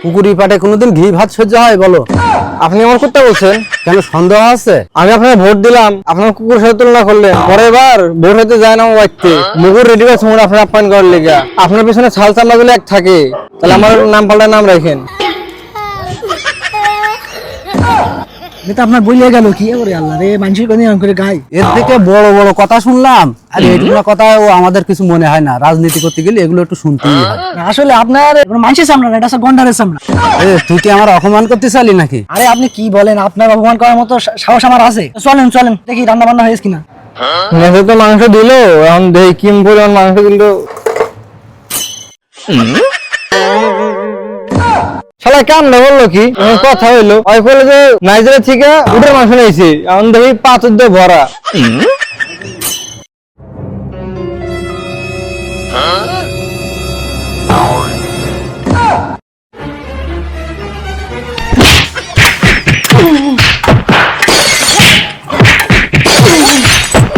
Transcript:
পুকুরি পাটে কোনোদিন ঘি ভাত সহ্য হয় বলো? আপনি আমার করতে বলছেন? কেন সন্দেহ আছে? আমি আপনাকে ভোট দিলাম, আপনার কুকুরের সাথে তুলনা করলেন। পরের বার ভোট হতে যায় না আমার বাড়িতে, মুগুর রেডি করছে মনে আপনার আপ্যায়ন করার লেগে। আপনার পিছনে ছাল চামড়া গুলো এক থাকে, তাহলে আমার নাম পাল্টায় নাম রাখেন। এটা আপনার বইলে গেল কি করে আল্লাহ রে, মানুষের কোন এরকম করে গায়। এর থেকে বড় বড় কথা শুনলাম, আর এইটুকু কথা ও আমাদের কিছু মনে হয় না। রাজনীতি করতে গেলে এগুলো একটু শুনতেই হয়। না, আসলে আপনার মানুষের সামনে না, এটা হচ্ছে গন্ডারের সামনে। তুই কি আমার অপমান করতে চালি নাকি? আরে আপনি কি বলেন, আপনার অপমান করার মতো সাহস আমার আছে? চলেন চলেন দেখি রান্না বান্না হয়েছে কিনা। মেসে তো মাংস দিল, এখন দেখি কিম পরিমাণ মাংস দিল। শালা কেমন বললো কি কথা হইলো, ওই বলে যে নাইজেরিয়া থেকে উটের মাংস নিয়েছি, এখন দেখি পাথর দিয়ে ভরা।